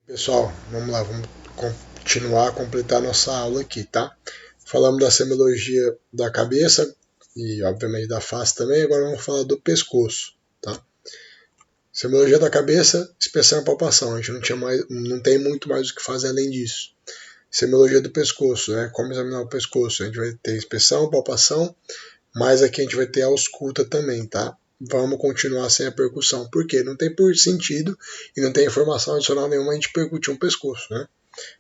Pessoal, vamos lá, vamos continuar a completar nossa aula aqui, tá? Falamos da semiologia da cabeça e, obviamente, da face também. Agora vamos falar do pescoço, tá? Semiologia da cabeça, inspeção e palpação. A gente não tem muito mais o que fazer além disso. Semiologia do pescoço, né? Como examinar o pescoço. A gente vai ter inspeção, palpação, mas aqui a gente vai ter a ausculta também, tá? Vamos continuar sem a percussão. Por quê? Não tem por sentido e não tem informação adicional nenhuma a gente percutir um pescoço, né?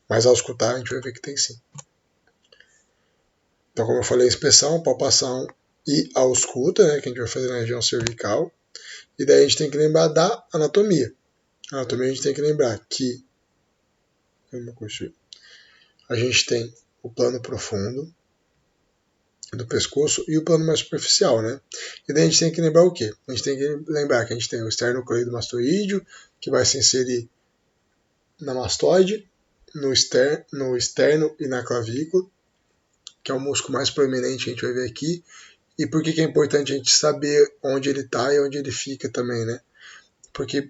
Mas ao escutar a gente vai ver que tem sim. Então, como eu falei, inspeção, palpação e ausculta, né? Que a gente vai fazer na região cervical. E daí a gente tem que lembrar da anatomia. A anatomia a gente tem que lembrar que a gente tem o plano profundo do pescoço e o plano mais superficial, né? E daí a gente tem que lembrar o quê? A gente tem que lembrar que a gente tem o esternocleidomastoídeo, que vai se inserir na mastoide, no externo e na clavícula, que é o músculo mais proeminente que a gente vai ver aqui. E por que é importante a gente saber onde ele está e onde ele fica também, né? Porque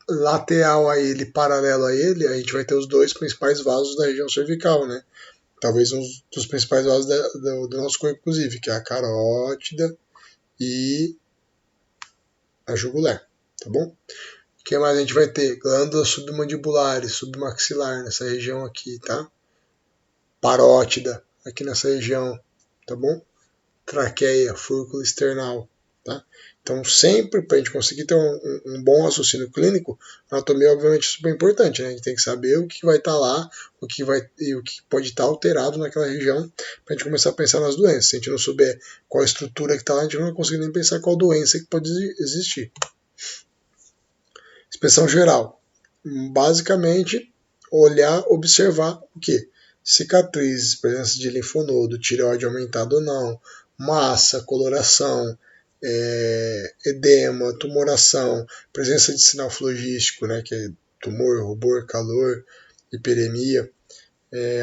lateral a ele, paralelo a ele, a gente vai ter os dois principais vasos da região cervical, né? Talvez um dos principais vasos do nosso corpo, inclusive, que é a carótida e a jugular, tá bom? O que mais a gente vai ter? Glândulas submandibulares, submaxilar, nessa região aqui, tá? Parótida, aqui nessa região, tá bom? Traqueia, fúrcula external, tá? Então, sempre para a gente conseguir ter um bom raciocínio clínico, a anatomia obviamente é super importante, né? A gente tem que saber o que vai estar lá, o que pode estar alterado naquela região, para a gente começar a pensar nas doenças. Se a gente não souber qual a estrutura que está lá, a gente não vai conseguir nem pensar qual doença que pode existir. Inspeção geral. Basicamente, olhar, observar o quê? Cicatrizes, presença de linfonodo, tireoide aumentado ou não, massa, coloração, edema, tumoração, presença de sinal flogístico, né, que é tumor, rubor, calor, hiperemia,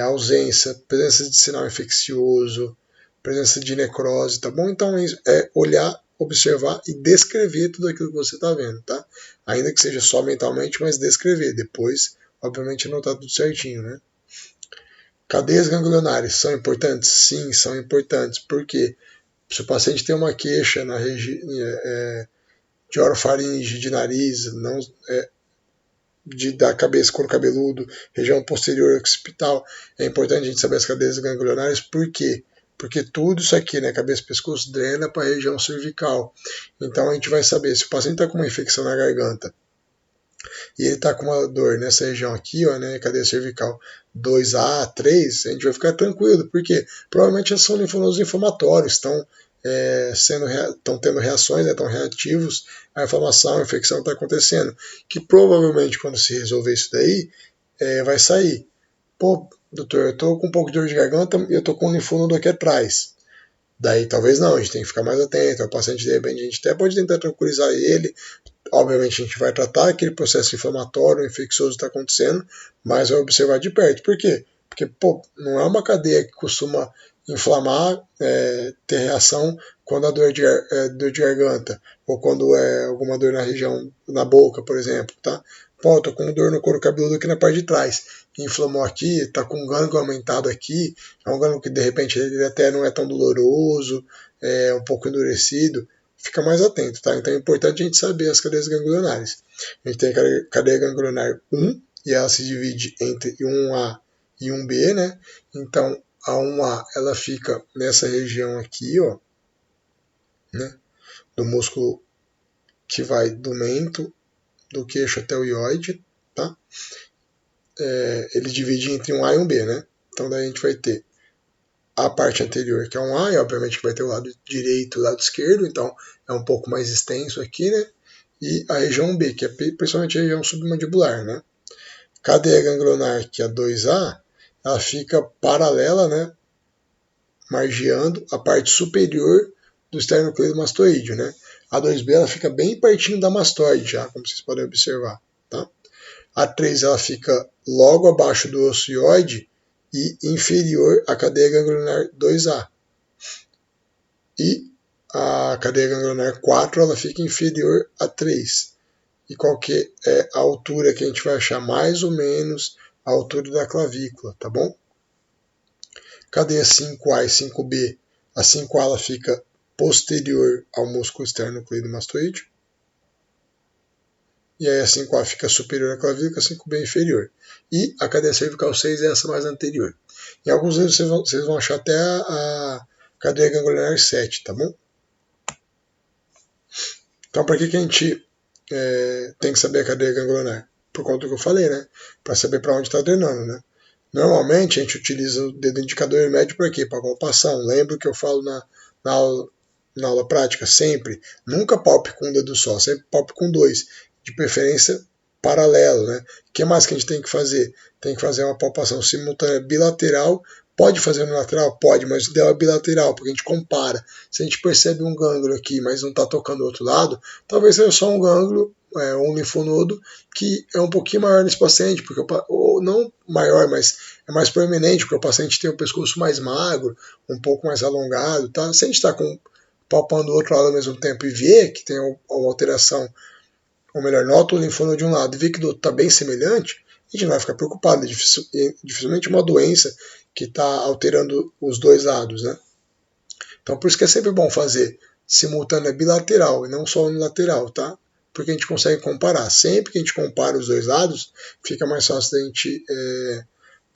ausência, presença de sinal infeccioso, presença de necrose, tá bom? Então é olhar, observar e descrever tudo aquilo que você está vendo, tá? Ainda que seja só mentalmente, mas descrever. Depois, obviamente, anotar tudo certinho, né? Cadeias ganglionares são importantes? Sim, são importantes. Por quê? Se o paciente tem uma queixa na de orofaringe, de nariz, não, da cabeça, couro cabeludo, região posterior occipital, é importante a gente saber as cadeias ganglionares. Por quê? Porque tudo isso aqui, né, cabeça e pescoço, drena para a região cervical. Então a gente vai saber se o paciente está com uma infecção na garganta e ele está com uma dor nessa região aqui, ó, né, cadeia cervical 2A, 3, a gente vai ficar tranquilo, porque provavelmente são linfonodos inflamatórios, estão tendo reações, estão reativos à inflamação, a infecção está acontecendo, que provavelmente quando se resolver isso daí, vai sair. Pô, doutor, eu estou com um pouco de dor de garganta e eu estou com um linfonodo aqui atrás. Daí talvez não, a gente tem que ficar mais atento. O paciente, de repente, a gente até pode tentar tranquilizar ele. Obviamente, a gente vai tratar aquele processo inflamatório, infeccioso que está acontecendo, mas vai observar de perto. Por quê? Porque, pô, não é uma cadeia que costuma inflamar, ter reação quando a dor de garganta, ou quando é alguma dor na região, na boca, por exemplo, tá? Pô, tô com dor no couro cabeludo aqui na parte de trás. Inflamou aqui, tá com um gânglio aumentado aqui, é um gânglio que de repente ele até não é tão doloroso, é um pouco endurecido. Fica mais atento, tá? Então é importante a gente saber as cadeias ganglionares. A gente tem a cadeia ganglionar 1, e ela se divide entre 1A e 1B, né? Então a 1A ela fica nessa região aqui, ó, né? Do músculo que vai do mento, do queixo até o ióide, tá? Ele divide entre 1A e 1B, né? Então daí a gente vai ter a parte anterior, que é um A, e obviamente vai ter o lado direito e o lado esquerdo, então é um pouco mais extenso aqui, né? E a região B, que é principalmente a região submandibular, né? Cadeia ganglionar, que é 2A, ela fica paralela, né? Margeando a parte superior do esternocleidomastoídeo, né? A 2B ela fica bem pertinho da mastoide, já, como vocês podem observar, tá? A 3 ela fica logo abaixo do osso ióide e inferior à cadeia ganglionar 2A. E a cadeia ganglionar 4 ela fica inferior a 3. e qual que é a altura que a gente vai achar mais ou menos a altura da clavícula, tá bom? Cadeia 5A e 5B, a 5A ela fica posterior ao músculo esternocleidomastoide, e aí a 5A fica superior à clavícula, a 5B inferior. E a cadeia cervical 6 é essa mais anterior. Em alguns livros vocês vão achar até a cadeia ganglionar 7, tá bom? Então, para que a gente tem que saber a cadeia ganglionar? Por conta do que eu falei, né? Para saber para onde está drenando, né? Normalmente a gente utiliza o dedo indicador e médio para quê? Para palpação. Lembra que eu falo na aula prática? Sempre. Nunca palpe com um dedo só, sempre palpe com dois. De preferência paralelo, né? O que mais que a gente tem que fazer? Tem que fazer uma palpação simultânea bilateral. Pode fazer unilateral? Pode, mas o ideal é bilateral, porque a gente compara. Se a gente percebe um gânglio aqui, mas não está tocando do outro lado, talvez seja só um gânglio, um linfonodo, que é um pouquinho maior nesse paciente, porque ou não maior, mas é mais proeminente, porque o paciente tem o pescoço mais magro, um pouco mais alongado. Tá? Se a gente está palpando o outro lado ao mesmo tempo e vê que tem uma alteração, ou melhor, nota o linfonodo de um lado e vê que do outro está bem semelhante, a gente não vai ficar preocupado. Dificilmente uma doença que está alterando os dois lados, né? Então, por isso que é sempre bom fazer simultânea bilateral e não só unilateral, tá? Porque a gente consegue comparar. Sempre que a gente compara os dois lados, fica mais fácil da gente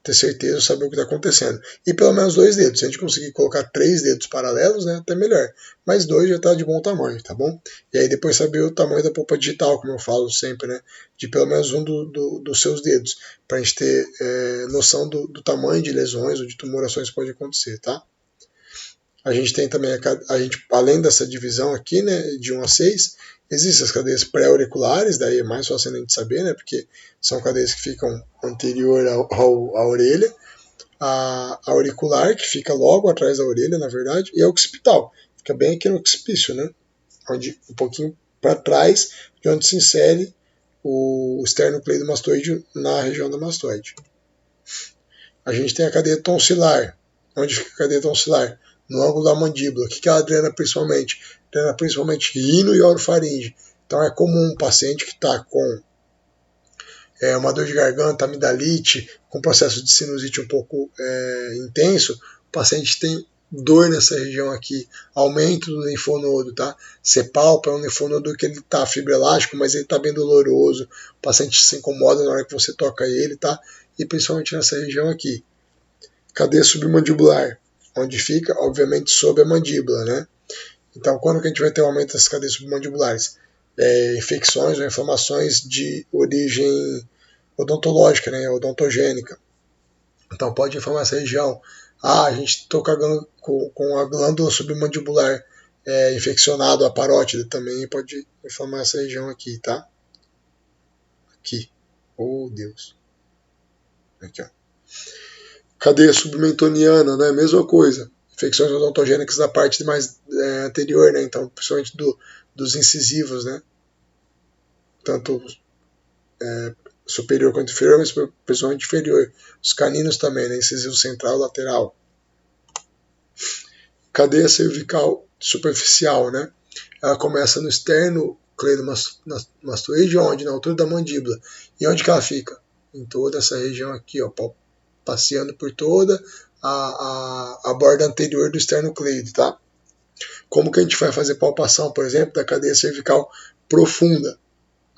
ter certeza, saber o que está acontecendo. E pelo menos 2 dedos. Se a gente conseguir colocar 3 dedos paralelos, né, até melhor. Mas 2 já está de bom tamanho, tá bom? E aí depois saber o tamanho da polpa digital, como eu falo sempre, né? De pelo menos um dos seus dedos, para a gente ter noção do tamanho de lesões ou de tumorações que pode acontecer, tá? A gente tem também, além dessa divisão aqui, né, de 1 a 6, existem as cadeias pré-auriculares, daí é mais fácil a gente saber, né, porque são cadeias que ficam anterior à orelha, a auricular, que fica logo atrás da orelha, na verdade, e a occipital, fica bem aqui no occipício, né, onde, um pouquinho para trás, de onde se insere o esternocleidomastoide na região da mastoide. A gente tem a cadeia tonsilar. Onde fica a cadeia tonsilar? No ângulo da mandíbula. O que ela drena principalmente? Drena principalmente rino e orofaringe. Então é comum um paciente que está com uma dor de garganta, amidalite, com processo de sinusite um pouco intenso, o paciente tem dor nessa região aqui, aumento do linfonodo, tá? Você palpa, é um linfonodo que ele tá fibroelástico, mas ele tá bem doloroso, o paciente se incomoda na hora que você toca ele, tá? E principalmente nessa região aqui. Cadeia submandibular, onde fica, obviamente, sob a mandíbula, né? Então, quando que a gente vai ter um aumento das cadeias submandibulares? Infecções ou inflamações de origem odontológica, né? Odontogênica. Então, pode inflamar essa região. A gente estou com a glândula submandibular infeccionada, a parótida também pode inflamar essa região aqui, tá? Aqui. Oh, Deus. Aqui, ó. Cadeia submentoniana, né? Mesma coisa. Infecções odontogênicas da parte mais anterior, né? Então, principalmente dos incisivos, né? Tanto superior quanto inferior, mas principalmente inferior. Os caninos também, né? Incisivo central, lateral. Cadeia cervical superficial, né? Ela começa no esternocleidomastoide, onde? Na altura da mandíbula. E onde que ela fica? Em toda essa região aqui, ó, passeando por toda a borda anterior do esternocleido, tá? Como que a gente vai fazer palpação, por exemplo, da cadeia cervical profunda?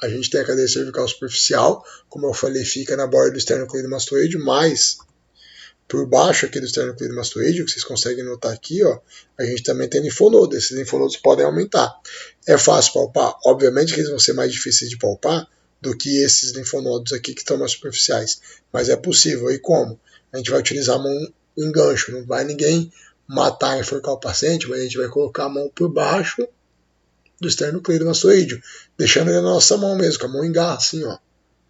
A gente tem a cadeia cervical superficial, como eu falei, fica na borda do esternocleidomastoide, mas por baixo aqui do esternocleidomastoide, que vocês conseguem notar aqui, ó, a gente também tem linfonodo. Esses linfonodos podem aumentar. É fácil palpar? Obviamente que eles vão ser mais difíceis de palpar do que esses linfonodos aqui que estão mais superficiais, mas é possível. E como? A gente vai utilizar a mão em gancho, não vai ninguém matar e enforcar o paciente, mas a gente vai colocar a mão por baixo do esternocleidomastoide, deixando ele na nossa mão mesmo, com a mão em garra, assim, ó,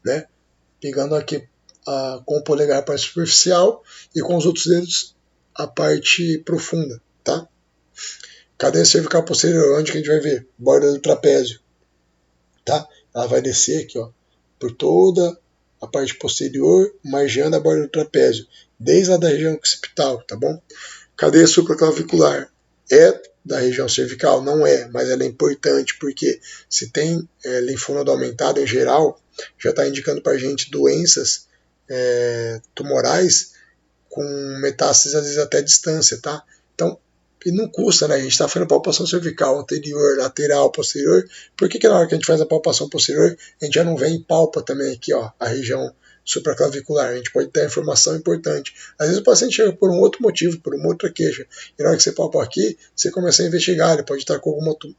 né? Pegando aqui com o polegar a parte superficial e com os outros dedos a parte profunda, tá? Cadeia cervical posterior, onde que a gente vai ver? Borda do trapézio, tá? Ela vai descer aqui, ó, por toda a parte posterior, margeando a borda do trapézio, desde lá da região occipital, tá bom? Cadeia supraclavicular é da região cervical? Não é, mas ela é importante porque se tem linfonodo aumentado em geral, já está indicando para a gente doenças tumorais com metástases às vezes até distância, tá? Então, e não custa, né? A gente está fazendo palpação cervical anterior, lateral, posterior. Por que na hora que a gente faz a palpação posterior, a gente já não vem e palpa também aqui, ó, a região supraclavicular? A gente pode ter informação importante. Às vezes o paciente chega por um outro motivo, por uma outra queixa. E na hora que você palpa aqui, você começa a investigar. Ele pode estar com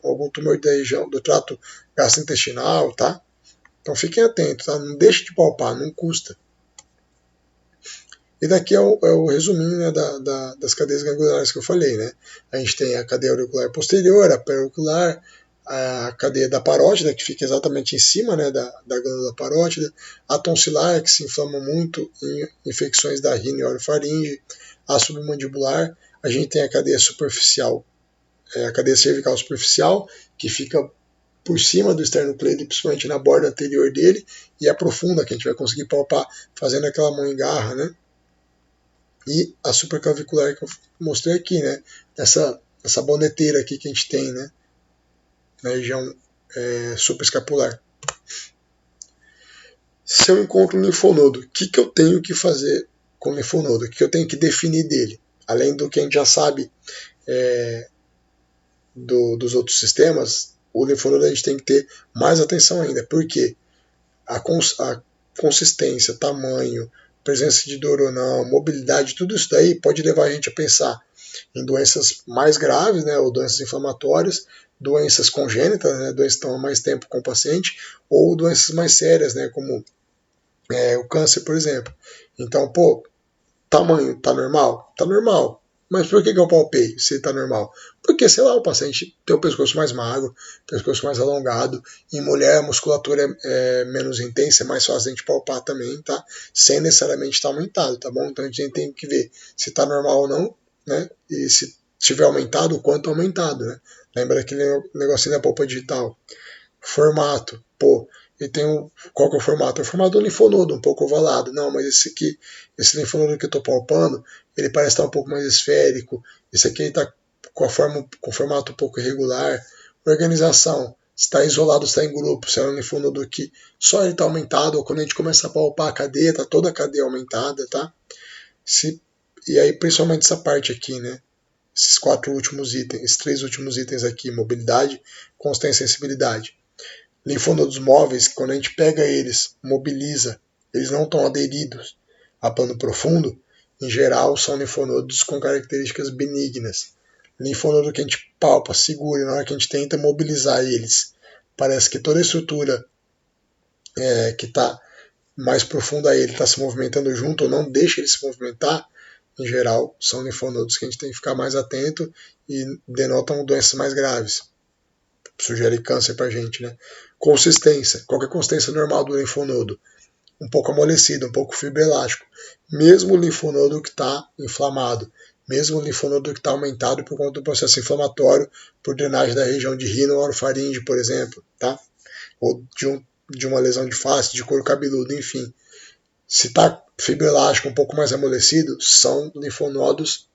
algum tumor da região do trato gastrointestinal, tá? Então fiquem atentos, tá? Não deixe de palpar, não custa. E daqui é o resuminho, né, das cadeias ganglionares que eu falei, né? A gente tem a cadeia auricular posterior, a periauricular, a cadeia da parótida, que fica exatamente em cima, né, da glândula parótida, a tonsilar, que se inflama muito em infecções da rino e orofaringe, a submandibular, a gente tem a cadeia superficial, a cadeia cervical superficial, que fica por cima do esternocleido, principalmente na borda anterior dele, e a profunda, que a gente vai conseguir palpar fazendo aquela mão em garra, né? E a supraclavicular que eu mostrei aqui, né? Essa boneteira aqui que a gente tem, né? Na região supraescapular. Se eu encontro um linfonodo, o que eu tenho que fazer com o linfonodo? O que eu tenho que definir dele? Além do que a gente já sabe dos outros sistemas, o linfonodo a gente tem que ter mais atenção ainda. Por quê? A consistência, tamanho, presença de dor ou não, mobilidade, tudo isso daí pode levar a gente a pensar em doenças mais graves, né, ou doenças inflamatórias, doenças congênitas, né, doenças que estão há mais tempo com o paciente, ou doenças mais sérias, né, como o câncer, por exemplo. Então, tamanho, tá normal? Tá normal. Mas por que eu palpei se está normal? Porque, sei lá, o paciente tem o pescoço mais magro, pescoço mais alongado. Em mulher, a musculatura é menos intensa, é mais fácil a gente palpar também, tá? Sem necessariamente estar aumentado, tá bom? Então a gente tem que ver se está normal ou não, né? E se tiver aumentado, o quanto aumentado, né? Lembra aquele negocinho da polpa digital? Formato, ele tem qual que é o formato? É o formato do linfonodo, um pouco ovalado. Não, mas esse linfonodo que eu estou palpando, ele parece estar um pouco mais esférico. Esse aqui está com o formato um pouco irregular. Organização, se está isolado, se está em grupo, se é um linfonodo que só ele está aumentado, ou quando a gente começa a palpar a cadeia, está toda a cadeia aumentada, tá? E aí, principalmente essa parte aqui, né? Esses três últimos itens aqui, mobilidade, consistência e sensibilidade. Linfonodos móveis, quando a gente pega eles, mobiliza, eles não estão aderidos a plano profundo, em geral são linfonodos com características benignas. Linfonodo que a gente palpa, segura, na hora que a gente tenta mobilizar eles, parece que toda a estrutura que está mais profunda a ele está se movimentando junto ou não deixa ele se movimentar, em geral são linfonodos que a gente tem que ficar mais atento e denotam doenças mais graves. Sugere câncer pra gente, né? Consistência. Qual que é a consistência normal do linfonodo? Um pouco amolecido, um pouco fibroelástico. Mesmo o linfonodo que está inflamado, mesmo o linfonodo que está aumentado por conta do processo inflamatório, por drenagem da região de rino ou orofaringe, por exemplo, tá? Ou de uma lesão de face, de couro cabeludo, enfim. Se está fibroelástico, um pouco mais amolecido, são linfonodos,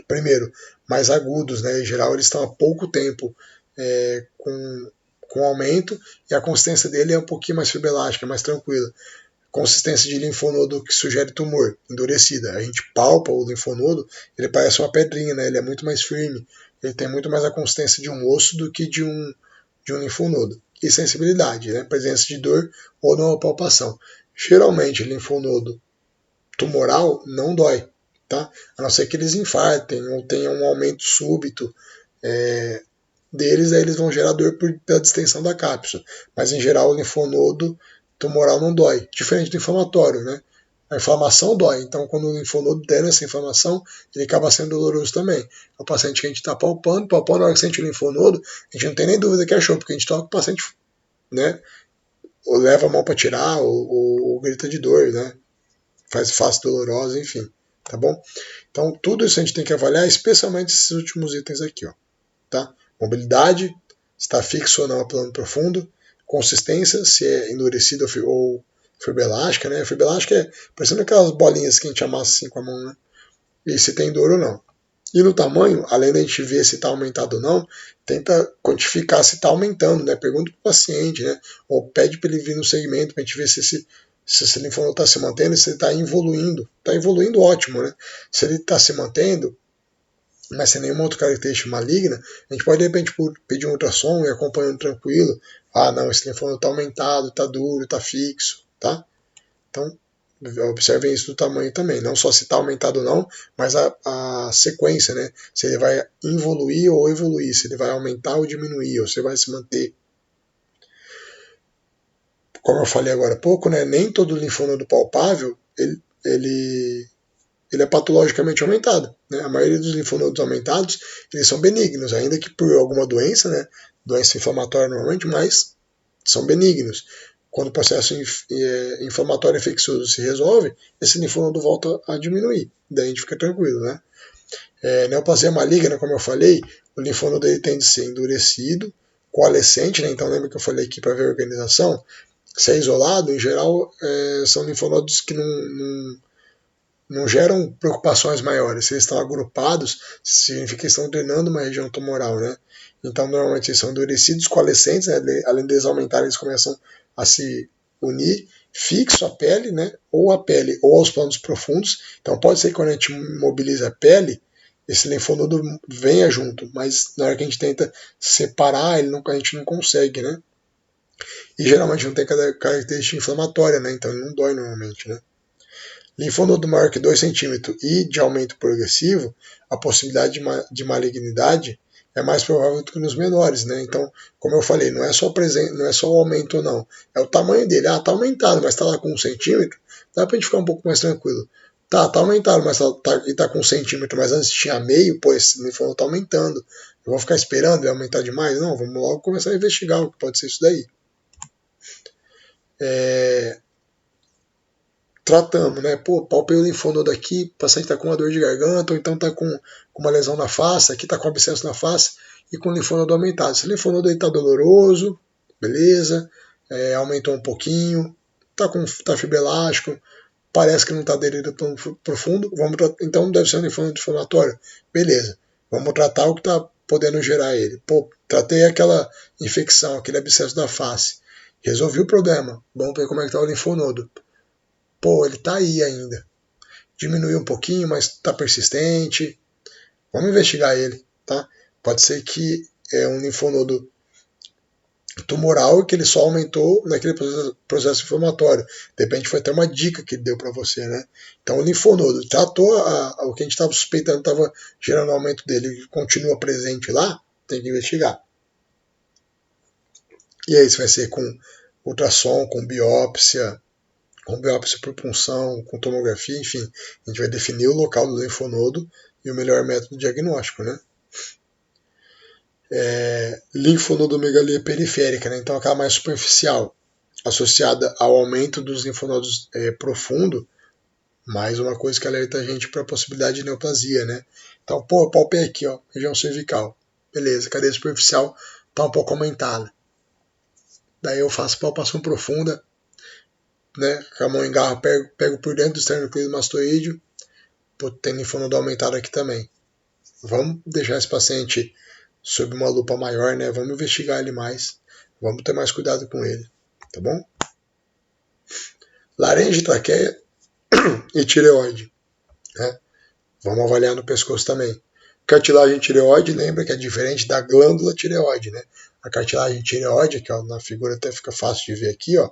primeiro, mais agudos, né? Em geral, eles estão há pouco tempo com aumento, e a consistência dele é um pouquinho mais fibroelástica, mais tranquila. Consistência de linfonodo que sugere tumor, endurecida. A gente palpa o linfonodo, ele parece uma pedrinha, né? Ele é muito mais firme, ele tem muito mais a consistência de um osso do que de um linfonodo. E sensibilidade, né? Presença de dor ou não palpação. Geralmente, linfonodo tumoral não dói, tá? A não ser que eles infartem ou tenham um aumento súbito deles, aí eles vão gerar dor pela distensão da cápsula. Mas em geral o linfonodo tumoral não dói, diferente do inflamatório, né? A inflamação dói, então quando o linfonodo der essa inflamação, ele acaba sendo doloroso também. O paciente que a gente está palpando, na hora que sente o linfonodo, a gente não tem nem dúvida que achou, porque a gente toca o paciente, né? Ou leva a mão para tirar, ou grita de dor, né? Faz face dolorosa, enfim, tá bom? Então tudo isso a gente tem que avaliar, especialmente esses últimos itens aqui, ó, tá? Mobilidade, está fixo ou não a plano profundo, consistência, se é endurecida ou fibroelástica, né? Fibroelástica é parecendo aquelas bolinhas que a gente amassa assim com a mão, né? E se tem dor ou não. E no tamanho, além da gente ver se está aumentado ou não, tenta quantificar se está aumentando, né? Pergunta para o paciente, né? Ou pede para ele vir no segmento para a gente ver se esse linfonodo está se mantendo e se ele está evoluindo. Está evoluindo, ótimo, né? Se ele está se mantendo, mas sem nenhuma outra característica maligna, a gente pode de repente pedir um ultrassom e acompanhando tranquilo. Ah, não, esse linfonodo está aumentado, está duro, está fixo, tá? Então, observem isso do tamanho também, não só se está aumentado ou não, mas a sequência, né? Se ele vai evoluir ou evoluir, se ele vai aumentar ou diminuir, ou se vai se manter. Como eu falei agora há pouco, né? Nem todo linfonodo palpável ele é patologicamente aumentado. Né? A maioria dos linfonodos aumentados eles são benignos, ainda que por alguma doença, né? Doença inflamatória normalmente, mas são benignos. Quando o processo inflamatório infeccioso se resolve, esse linfonodo volta a diminuir. Daí a gente fica tranquilo, né? Neoplasia maligna, como eu falei, o linfonodo ele tende a ser endurecido, coalescente, né? Então lembra que eu falei aqui para ver a organização? Se é isolado, em geral, são linfonodos que não geram preocupações maiores. Se eles estão agrupados, significa que estão drenando uma região tumoral, né? Então, normalmente, eles são endurecidos, coalescentes, né? Além deles aumentarem, eles começam a se unir, fixo à pele, né? Ou à pele, ou aos planos profundos. Então, pode ser que quando a gente mobiliza a pele, esse linfonodo venha junto, mas na hora que a gente tenta separar, a gente não consegue, né? E geralmente não tem característica inflamatória, né? Então ele não dói normalmente, né? Linfonodo maior que 2 centímetros e de aumento progressivo, a possibilidade de malignidade é mais provável do que nos menores, né? Então, como eu falei, não é só o aumento ou não, é o tamanho dele. Ah, tá aumentado, mas tá lá com 1 centímetro, dá pra gente ficar um pouco mais tranquilo. Tá aumentado, mas tá com 1 centímetro, mas antes tinha meio, pô, esse linfonodo tá aumentando. Eu vou ficar esperando ele aumentar demais? Não, vamos logo começar a investigar o que pode ser isso daí. Tratamos, né? Pô, palpei o linfonodo aqui, o paciente tá com uma dor de garganta, ou então tá com uma lesão na face, aqui tá com abscesso na face e com o linfonodo aumentado. Esse linfonodo aí tá doloroso, beleza, aumentou um pouquinho, tá fibroelástico, parece que não tá aderido profundo, então deve ser um linfonodo inflamatório. Beleza, vamos tratar o que tá podendo gerar ele. Pô, tratei aquela infecção, aquele abscesso da face, resolvi o problema, vamos ver como é que tá o linfonodo. Pô, ele tá aí ainda. Diminuiu um pouquinho, mas tá persistente. Vamos investigar ele, tá? Pode ser que é um linfonodo tumoral e que ele só aumentou naquele processo inflamatório. De repente foi até uma dica que ele deu para você, né? Então o linfonodo tratou o que a gente estava suspeitando estava gerando aumento dele, continua presente lá, tem que investigar. E aí, se vai ser com ultrassom, com biópsia por punção, com tomografia, enfim, a gente vai definir o local do linfonodo e o melhor método diagnóstico, né? Linfonodomegalia periférica, né? Então aquela mais superficial, associada ao aumento dos linfonodos profundo, mais uma coisa que alerta a gente para a possibilidade de neoplasia, né? Então, pô, palpei aqui, ó, região cervical. Beleza, cadeia superficial tá um pouco aumentada. Daí eu faço palpação profunda, né? Com a mão em garra, pego por dentro do esternocleidomastoídeo. Tem linfonodo aumentado aqui também. Vamos deixar esse paciente sob uma lupa maior, né? Vamos investigar ele mais. Vamos ter mais cuidado com ele, tá bom? Laringe, traqueia e tireoide, né? Vamos avaliar no pescoço também. Cartilagem tireoide, lembra que é diferente da glândula tireoide, né? A cartilagem tireoide, aqui ó, na figura até fica fácil de ver aqui, ó,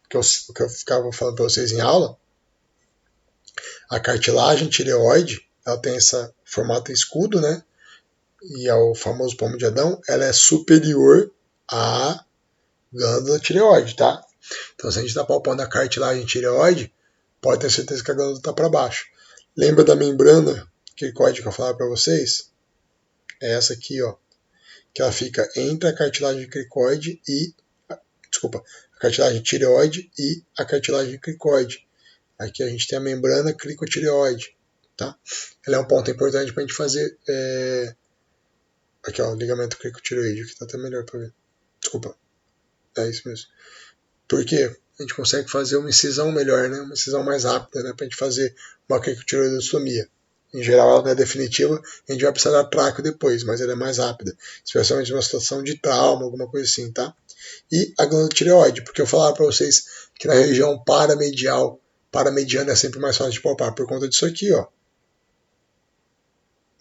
que eu ficava falando para vocês em aula. A cartilagem tireoide, ela tem esse formato escudo, né? E é o famoso palmo de Adão, ela é superior à glândula tireoide, tá? Então, se a gente está palpando a cartilagem tireoide, pode ter certeza que a glândula está para baixo. Lembra da membrana cricoide que eu falava para vocês? É essa aqui, ó, que ela fica entre a cartilagem cricoide e, desculpa, a cartilagem tireoide e a cartilagem cricoide. Aqui a gente tem a membrana cricotireoide, tá? Ela é um ponto importante para a gente fazer. Aqui, ó, ligamento cricotireoide, que tá até melhor para ver. Desculpa. É isso mesmo. Por quê? A gente consegue fazer uma incisão melhor, né? Uma incisão mais rápida, né? Pra gente fazer uma cricotireoidostomia. Em geral, ela não é definitiva, a gente vai precisar dar traco depois, mas ela é mais rápida, especialmente numa situação de trauma, alguma coisa assim, tá? E a glândula tireoide, porque eu falava para vocês que na região paramedial, paramediana é sempre mais fácil de palpar, por conta disso aqui, ó.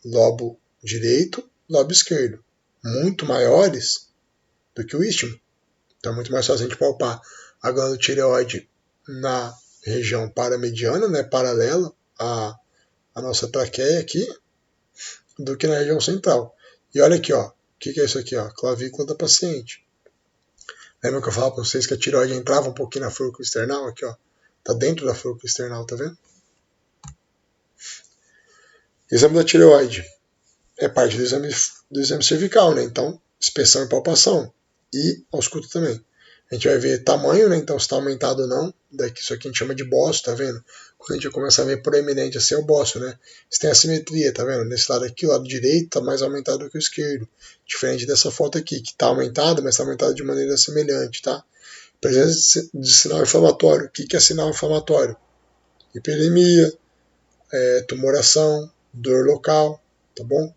Lobo direito, lobo esquerdo, muito maiores do que o istmo. Então é muito mais fácil a gente palpar a glândula tireoide na região paramediana, né, paralela à nossa traqueia aqui, do que na região central. E olha aqui, ó, o que é isso aqui, ó? Clavícula da paciente. Lembra que eu falava para vocês que a tireoide entrava um pouquinho na fúrcula external? Aqui, ó, tá dentro da fúrcula external, tá vendo? Exame da tireoide é parte do exame cervical, né? Então, inspeção e palpação. E ausculta também. A gente vai ver tamanho, né? Então, se está aumentado ou não. Daqui, isso aqui a gente chama de bócio, tá vendo? Quando a gente começa a ver proeminente assim é o bócio, né? Se tem assimetria, tá vendo? Nesse lado aqui, o lado direito tá mais aumentado do que o esquerdo. Diferente dessa foto aqui, que tá aumentado, mas tá aumentado de maneira semelhante, tá? Presença de sinal inflamatório. O que é sinal inflamatório? Hiperemia, tumoração, dor local, tá bom?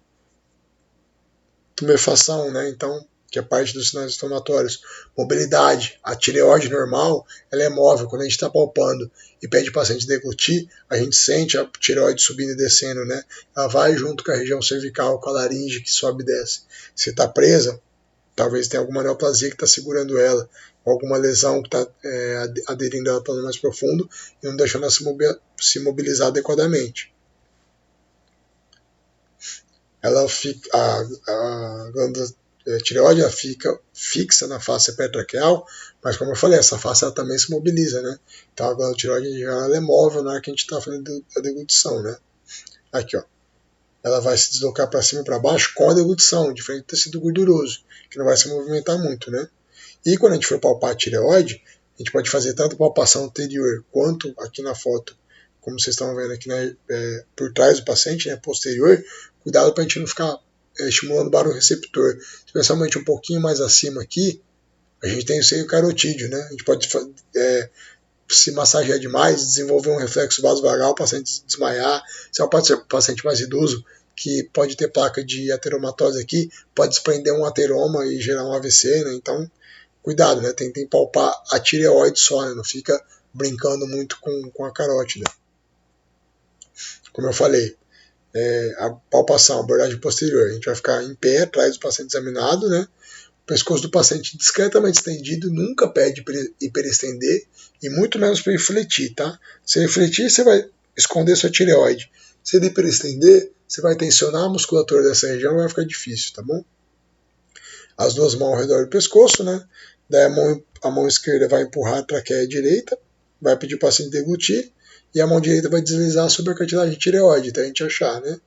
Tumefação, né? Então, que é parte dos sinais inflamatórios. Mobilidade. A tireoide normal, ela é móvel. Quando a gente está palpando e pede o paciente deglutir, a gente sente a tireoide subindo e descendo, né? Ela vai junto com a região cervical, com a laringe que sobe e desce. Se está presa, talvez tenha alguma neoplasia que está segurando ela, ou alguma lesão que está aderindo ela para o mais profundo e não deixando ela se mobilizar adequadamente. Ela fica, a glândula tireoide ela fica fixa na face pertraqueal, mas como eu falei, essa face ela também se mobiliza, né? Então a glândula tireoide ela é móvel na hora que a gente está fazendo a deglutição, né? Aqui, ó. Ela vai se deslocar para cima e para baixo com a deglutição, diferente do tecido gorduroso, que não vai se movimentar muito, né? E quando a gente for palpar a tireoide, a gente pode fazer tanto palpação anterior quanto aqui na foto, como vocês estão vendo aqui, né, por trás do paciente, né, posterior. Cuidado para a gente não ficar estimulando o barulho receptor, especialmente um pouquinho mais acima aqui, a gente tem o seio carotídeo, né? A gente pode se massagear demais, desenvolver um reflexo vasovagal, o paciente desmaiar. Se é um paciente mais idoso, que pode ter placa de ateromatose aqui, pode desprender um ateroma e gerar um AVC, né? Então, cuidado, né? Tentem palpar a tireoide só, né? Não fica brincando muito com a carótida. Como eu falei, a palpação, a abordagem posterior, a gente vai ficar em pé atrás do paciente examinado, né? O pescoço do paciente discretamente estendido, nunca pede para hiperestender e muito menos para refletir, tá? Se refletir, você vai esconder sua tireoide. Se ele hiperestender, você vai tensionar a musculatura dessa região e vai ficar difícil, tá bom? As duas mãos ao redor do pescoço, né? Daí a mão esquerda vai empurrar a traqueia direita, vai pedir para o paciente deglutir, e a mão direita vai deslizar sobre a cartilagem tireoide, até a gente achar, né?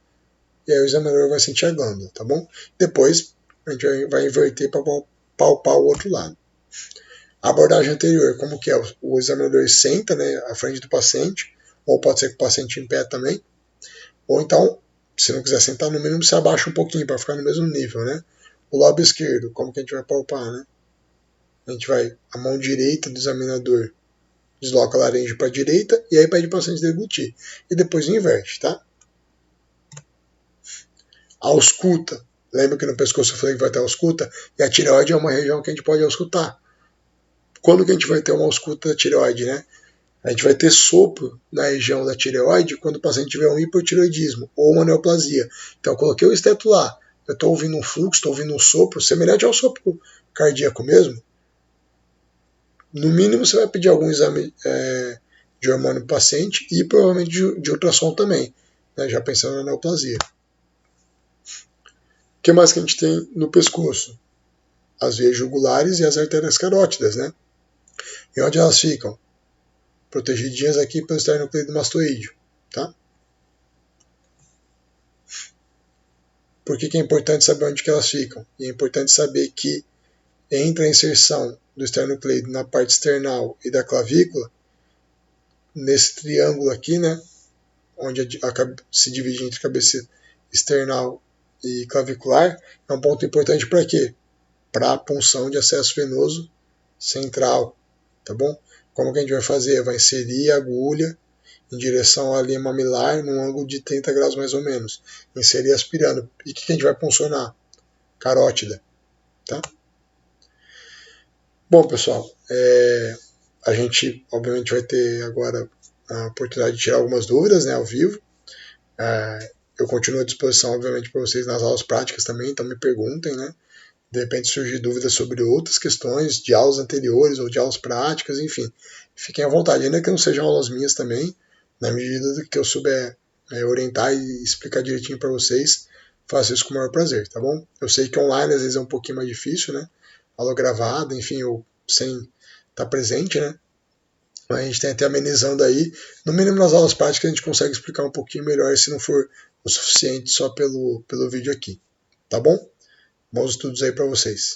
E aí o examinador vai sentir a glândula, tá bom? Depois a gente vai inverter para palpar o outro lado. A abordagem anterior, como que é? O examinador senta, né, à frente do paciente, ou pode ser que o paciente em pé também, ou então, se não quiser sentar, no mínimo se abaixa um pouquinho para ficar no mesmo nível, né? O lobo esquerdo, como que a gente vai palpar, né? A gente vai, a mão direita do examinador desloca a laringe para a direita e aí pede para o paciente deglutir. E depois inverte, tá? A ausculta. Lembra que no pescoço eu falei que vai ter ausculta? E a tireoide é uma região que a gente pode auscultar. Quando que a gente vai ter uma ausculta da tireoide, né? A gente vai ter sopro na região da tireoide quando o paciente tiver um hipotireoidismo ou uma neoplasia. Então eu coloquei o esteto lá, eu estou ouvindo um fluxo, estou ouvindo um sopro, semelhante ao sopro cardíaco mesmo. No mínimo você vai pedir algum exame de hormônio para o paciente e provavelmente de ultrassom também, né, já pensando na neoplasia. O que mais que a gente tem no pescoço? As veias jugulares e as artérias carótidas, né? E onde elas ficam? Protegidinhas aqui pelo esternocleidomastoídeo, tá? Por que é importante saber onde que elas ficam? E é importante saber que entre a inserção do esternocleido na parte external e da clavícula, nesse triângulo aqui, né, onde se divide entre cabeça external e clavicular, é um ponto importante para quê? Para a punção de acesso venoso central, tá bom? Como que a gente vai fazer? Vai inserir a agulha em direção à linha mamilar, num ângulo de 30 graus mais ou menos. Inserir aspirando. E o que a gente vai puncionar? Carótida. Tá? Bom, pessoal, a gente obviamente vai ter agora a oportunidade de tirar algumas dúvidas, né, ao vivo. Eu continuo à disposição, obviamente, para vocês nas aulas práticas também, então me perguntem, né? De repente surgir dúvidas sobre outras questões de aulas anteriores ou de aulas práticas, enfim. Fiquem à vontade, ainda que não sejam aulas minhas também, na medida que eu souber orientar e explicar direitinho para vocês, faço isso com o maior prazer, tá bom? Eu sei que online às vezes é um pouquinho mais difícil, né? Aula gravada, enfim, ou sem estar presente, né? Mas a gente tem até amenizando aí. No mínimo nas aulas práticas a gente consegue explicar um pouquinho melhor se não for o suficiente só pelo vídeo aqui. Tá bom? Bons estudos aí para vocês.